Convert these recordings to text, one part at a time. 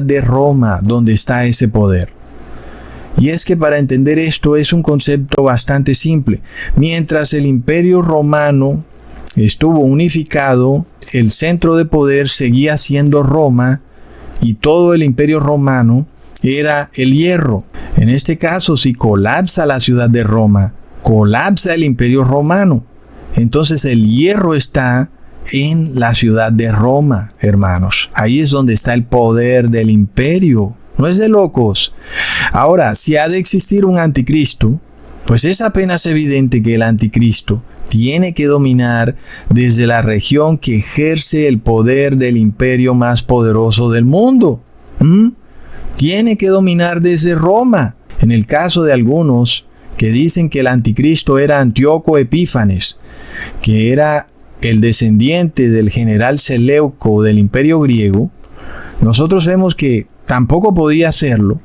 de Roma donde está ese poder. Y es que para entender esto es un concepto bastante simple. Mientras el Imperio Romano estuvo unificado, el centro de poder seguía siendo Roma y todo el Imperio Romano era el hierro. En este caso, si colapsa la ciudad de Roma, colapsa el Imperio Romano. Entonces el hierro está en la ciudad de Roma, hermanos. Ahí es donde está el poder del imperio. No es de locos. Ahora, si ha de existir un anticristo, pues es apenas evidente que el anticristo tiene que dominar desde la región que ejerce el poder del imperio más poderoso del mundo. Tiene que dominar desde Roma. En el caso de algunos que dicen que el anticristo era Antíoco Epífanes, que era el descendiente del general Seleuco del imperio griego, nosotros vemos que tampoco podía hacerlo.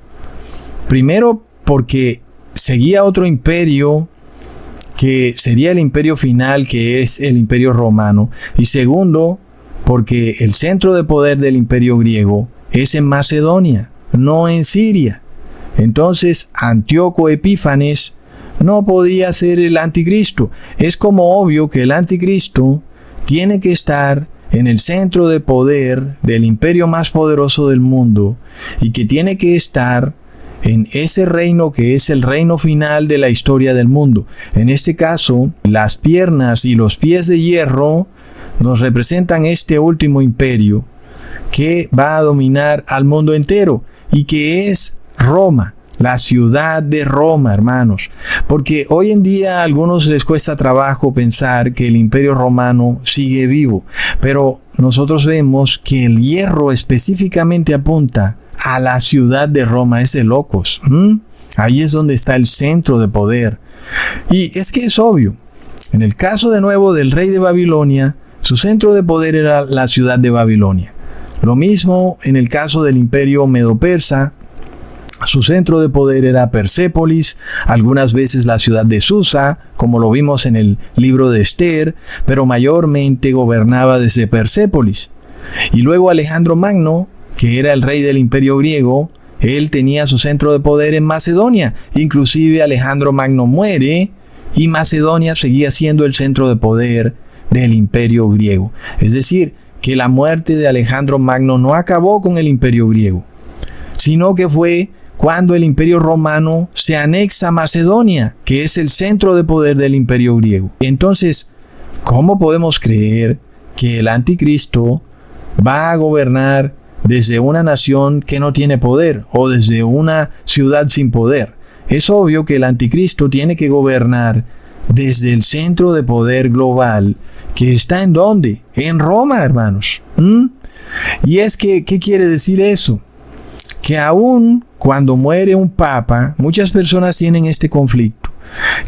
Primero porque seguía otro imperio que sería el imperio final, que es el imperio romano. Y segundo, porque el centro de poder del imperio griego es en Macedonia, no en Siria. Entonces, Antíoco Epífanes no podía ser el anticristo. Es como obvio que el anticristo tiene que estar en el centro de poder del imperio más poderoso del mundo y que tiene que estar en ese reino que es el reino final de la historia del mundo. En este caso, las piernas y los pies de hierro nos representan este último imperio que va a dominar al mundo entero y que es Roma. La ciudad de Roma, hermanos. Porque hoy en día a algunos les cuesta trabajo pensar que el imperio romano sigue vivo. Pero nosotros vemos que el hierro específicamente apunta a la ciudad de Roma. Es de locos. Ahí es donde está el centro de poder. Y es que es obvio. En el caso de nuevo del rey de Babilonia, su centro de poder era la ciudad de Babilonia. Lo mismo en el caso del imperio medo-persa. Su centro de poder era Persépolis, algunas veces la ciudad de Susa, como lo vimos en el libro de Esther, pero mayormente gobernaba desde Persépolis. Y luego Alejandro Magno, que era el rey del imperio griego, él tenía su centro de poder en Macedonia. Inclusive Alejandro Magno muere y Macedonia seguía siendo el centro de poder del imperio griego. Es decir, que la muerte de Alejandro Magno no acabó con el imperio griego, sino que fue cuando el imperio romano se anexa a Macedonia, que es el centro de poder del imperio griego. Entonces, ¿cómo podemos creer que el anticristo va a gobernar desde una nación que no tiene poder o desde una ciudad sin poder? Es obvio que el anticristo tiene que gobernar desde el centro de poder global, que está ¿en dónde? En Roma, hermanos. Y es que, ¿qué quiere decir eso? Que aún cuando muere un papa, muchas personas tienen este conflicto,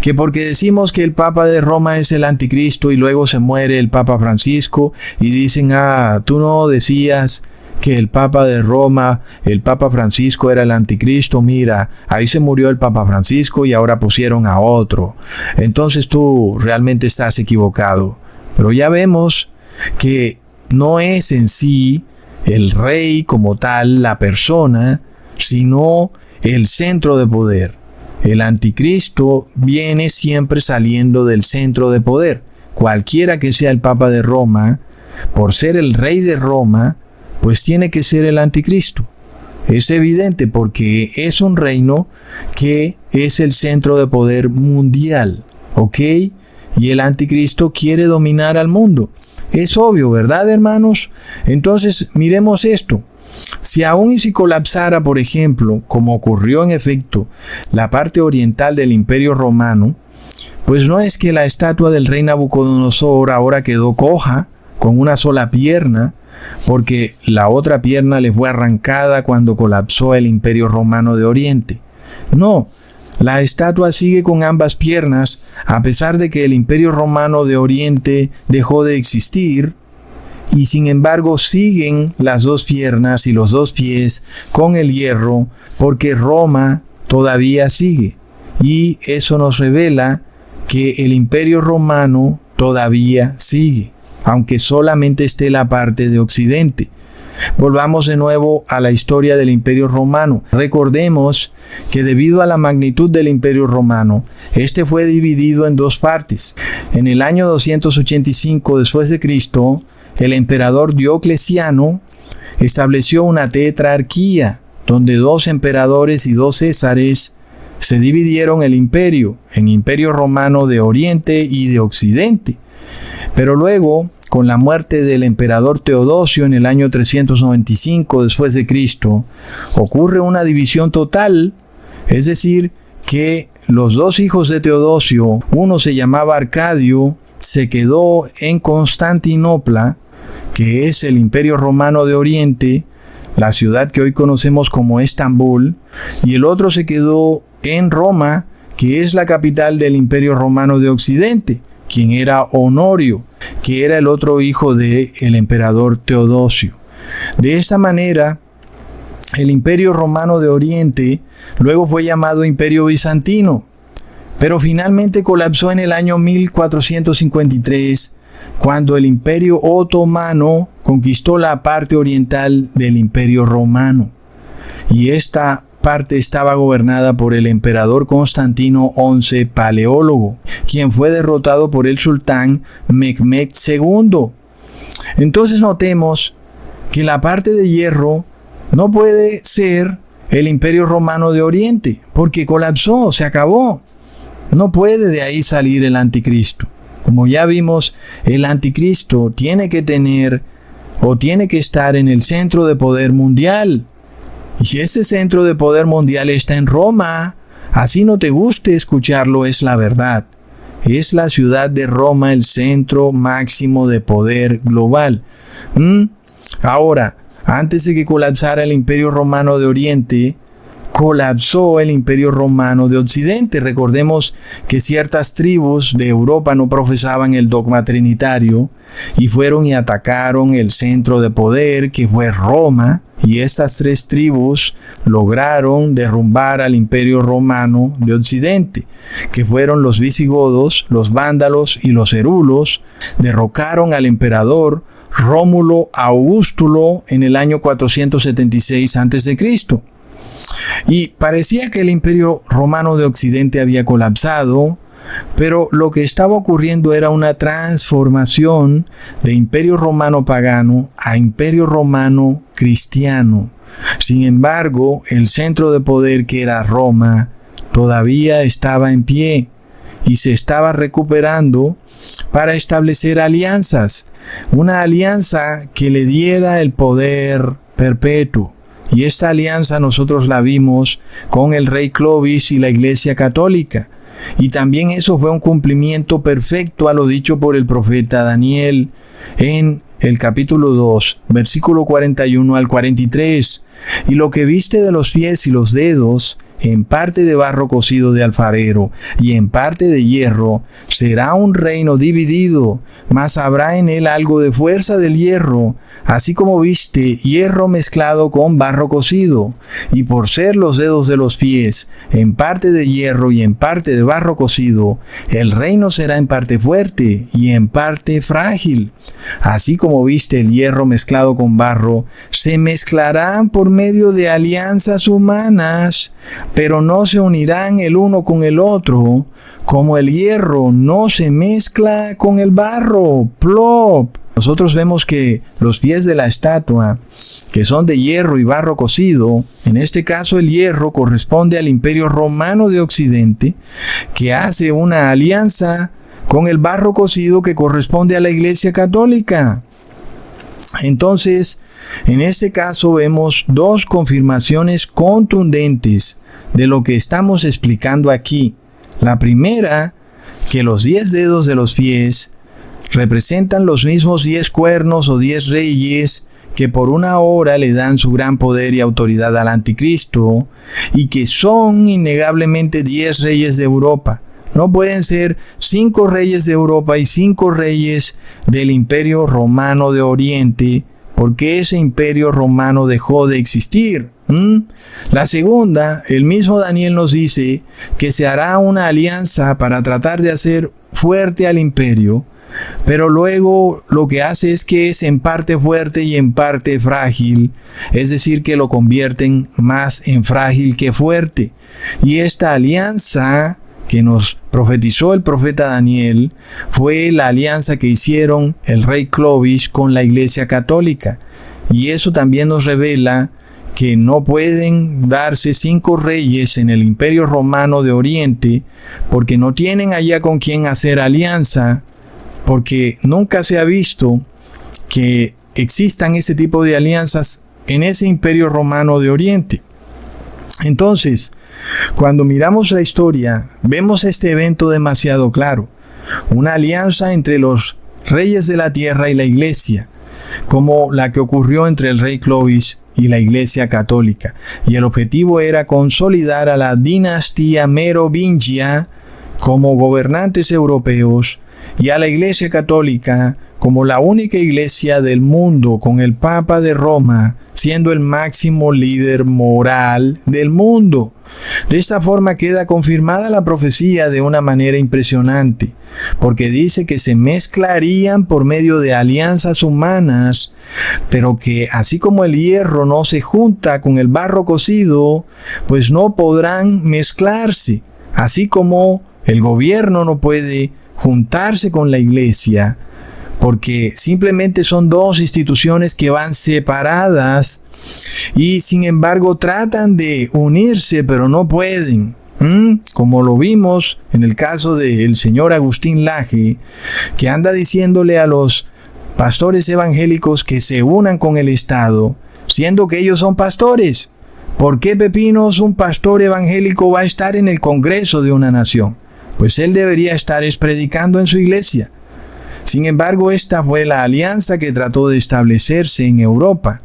que porque decimos que el papa de Roma es el anticristo y luego se muere el papa Francisco y dicen, tú no decías que el papa de Roma, el papa Francisco era el anticristo, mira, ahí se murió el papa Francisco y ahora pusieron a otro, entonces tú realmente estás equivocado. Pero ya vemos que no es en sí el rey como tal, la persona, sino el centro de poder. El anticristo viene siempre saliendo del centro de poder. Cualquiera que sea el papa de Roma, por ser el rey de Roma, pues tiene que ser el anticristo. Es evidente porque es un reino que es el centro de poder mundial, ¿ok? Y el anticristo quiere dominar al mundo. Es obvio, ¿verdad, hermanos? Entonces, miremos esto. Si aún y si colapsara, por ejemplo, como ocurrió en efecto, la parte oriental del imperio romano, pues no es que la estatua del rey Nabucodonosor ahora quedó coja, con una sola pierna, porque la otra pierna le fue arrancada cuando colapsó el imperio romano de Oriente. No, la estatua sigue con ambas piernas, a pesar de que el imperio romano de Oriente dejó de existir, y sin embargo siguen las dos piernas y los dos pies con el hierro, porque Roma todavía sigue. Y eso nos revela que el imperio romano todavía sigue, aunque solamente esté la parte de Occidente. Volvamos de nuevo a la historia del Imperio Romano. Recordemos que debido a la magnitud del Imperio Romano, este fue dividido en dos partes. En el año 285 después de Cristo, el emperador Diocleciano estableció una tetrarquía, donde 2 emperadores y 2 césares se dividieron el imperio en Imperio Romano de Oriente y de Occidente. Pero luego, con la muerte del emperador Teodosio en el año 395 después de Cristo, ocurre una división total, es decir, que los 2 hijos de Teodosio, uno se llamaba Arcadio, se quedó en Constantinopla, que es el Imperio Romano de Oriente, la ciudad que hoy conocemos como Estambul, y el otro se quedó en Roma, que es la capital del Imperio Romano de Occidente, quien era Honorio, que era el otro hijo del emperador Teodosio. De esta manera, el Imperio Romano de Oriente luego fue llamado Imperio Bizantino, pero finalmente colapsó en el año 1453, cuando el Imperio Otomano conquistó la parte oriental del Imperio Romano. Y esta parte estaba gobernada por el emperador Constantino XI Paleólogo, quien fue derrotado por el sultán Mehmed II. Entonces notemos que la parte de hierro no puede ser el Imperio Romano de Oriente, porque colapsó, se acabó. No puede de ahí salir el anticristo. Como ya vimos, el anticristo tiene que estar en el centro de poder mundial. Y ese centro de poder mundial está en Roma. Así no te guste escucharlo, es la verdad. Es la ciudad de Roma el centro máximo de poder global. Ahora, antes de que colapsara el Imperio Romano de Oriente, colapsó el Imperio Romano de Occidente. Recordemos que ciertas tribus de Europa no profesaban el dogma trinitario y fueron y atacaron el centro de poder, que fue Roma, y estas 3 tribus lograron derrumbar al Imperio Romano de Occidente, que fueron los visigodos, los vándalos y los herulos. Derrocaron al emperador Rómulo Augustulo en el año 476 a.C. Y parecía que el Imperio Romano de Occidente había colapsado, pero lo que estaba ocurriendo era una transformación de Imperio Romano pagano a Imperio Romano cristiano. Sin embargo, el centro de poder, que era Roma, todavía estaba en pie y se estaba recuperando para establecer alianzas, una alianza que le diera el poder perpetuo. Y esta alianza nosotros la vimos con el rey Clovis y la Iglesia Católica. Y también eso fue un cumplimiento perfecto a lo dicho por el profeta Daniel en el capítulo 2, versículo 41 al 43. Y lo que viste de los pies y los dedos, en parte de barro cocido de alfarero y en parte de hierro, será un reino dividido, mas habrá en él algo de fuerza del hierro, así como viste hierro mezclado con barro cocido, y por ser los dedos de los pies en parte de hierro y en parte de barro cocido, el reino será en parte fuerte y en parte frágil. Así como viste el hierro mezclado con barro, se mezclarán por medio de alianzas humanas, pero no se unirán el uno con el otro, como el hierro no se mezcla con el barro. Plop. Nosotros vemos que los pies de la estatua, que son de hierro y barro cocido, en este caso el hierro corresponde al Imperio Romano de Occidente, que hace una alianza con el barro cocido que corresponde a la Iglesia Católica. Entonces, en este caso vemos 2 confirmaciones contundentes de lo que estamos explicando aquí. La primera, que los 10 dedos de los pies representan los mismos 10 cuernos o 10 reyes que por una hora le dan su gran poder y autoridad al anticristo, y que son innegablemente 10 reyes de Europa. No pueden ser 5 reyes de Europa y 5 reyes del Imperio Romano de Oriente, porque ese Imperio Romano dejó de existir. La segunda, el mismo Daniel nos dice que se hará una alianza para tratar de hacer fuerte al imperio, pero luego lo que hace es que es en parte fuerte y en parte frágil, es decir, que lo convierten más en frágil que fuerte. Y esta alianza que nos profetizó el profeta Daniel fue la alianza que hicieron el rey Clovis con la Iglesia Católica. Y eso también nos revela que no pueden darse 5 reyes en el Imperio Romano de Oriente, porque no tienen allá con quien hacer alianza, porque nunca se ha visto que existan ese tipo de alianzas en ese Imperio Romano de Oriente. Entonces, cuando miramos la historia, vemos este evento demasiado claro, una alianza entre los reyes de la tierra y la Iglesia, como la que ocurrió entre el rey Clovis y la Iglesia Católica. Y el objetivo era consolidar a la dinastía merovingia como gobernantes europeos y a la Iglesia Católica como la única iglesia del mundo, con el Papa de Roma siendo el máximo líder moral del mundo. De esta forma queda confirmada la profecía de una manera impresionante, porque dice que se mezclarían por medio de alianzas humanas, pero que así como el hierro no se junta con el barro cocido, pues no podrán mezclarse, así como el gobierno no puede juntarse con la iglesia, porque simplemente son 2 instituciones que van separadas y sin embargo tratan de unirse, pero no pueden. Como lo vimos en el caso del señor Agustín Laje, que anda diciéndole a los pastores evangélicos que se unan con el Estado, siendo que ellos son pastores. ¿Por qué pepinos un pastor evangélico va a estar en el Congreso de una nación? Pues él debería estar predicando en su iglesia. Sin embargo, esta fue la alianza que trató de establecerse en Europa,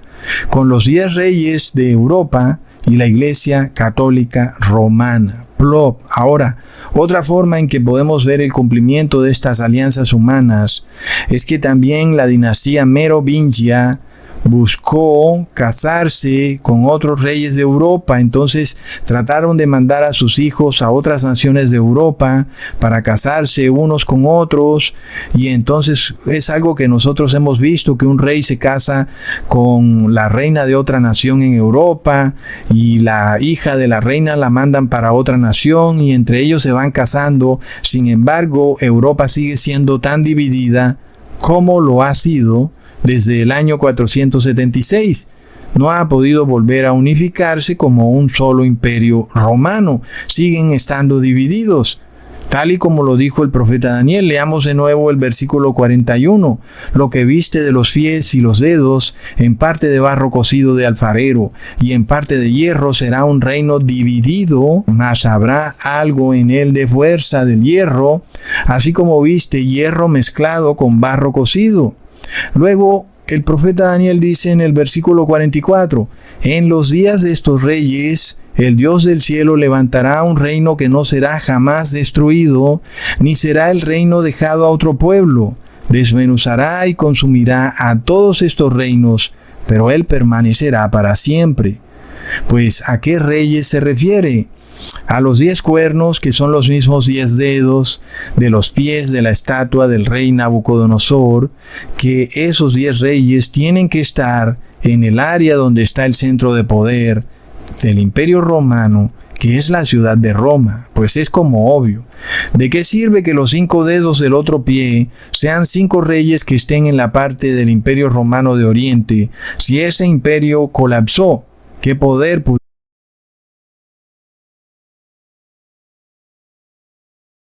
con los 10 reyes de Europa y la Iglesia Católica Romana. Plop. Ahora, otra forma en que podemos ver el cumplimiento de estas alianzas humanas es que también la dinastía merovingia buscó casarse con otros reyes de Europa. Entonces trataron de mandar a sus hijos a otras naciones de Europa para casarse unos con otros, y entonces es algo que nosotros hemos visto, que un rey se casa con la reina de otra nación en Europa y la hija de la reina la mandan para otra nación y entre ellos se van casando. Sin embargo, Europa sigue siendo tan dividida como lo ha sido desde el año 476. No ha podido volver a unificarse como un solo imperio romano. Siguen estando divididos. Tal y como lo dijo el profeta Daniel, leamos de nuevo el versículo 41. Lo que viste de los pies y los dedos, en parte de barro cocido de alfarero, y en parte de hierro, será un reino dividido, mas habrá algo en él de fuerza del hierro, así como viste hierro mezclado con barro cocido. Luego, el profeta Daniel dice en el versículo 44, en los días de estos reyes, el Dios del cielo levantará un reino que no será jamás destruido, ni será el reino dejado a otro pueblo. Desmenuzará y consumirá a todos estos reinos, pero él permanecerá para siempre. Pues, ¿a qué reyes se refiere? A los 10 cuernos, que son los mismos 10 dedos de los pies de la estatua del rey Nabucodonosor, que esos 10 reyes tienen que estar en el área donde está el centro de poder del Imperio Romano, que es la ciudad de Roma. Pues es como obvio. ¿De qué sirve que los 5 dedos del otro pie sean 5 reyes que estén en la parte del Imperio Romano de Oriente si ese imperio colapsó? ¿Qué poder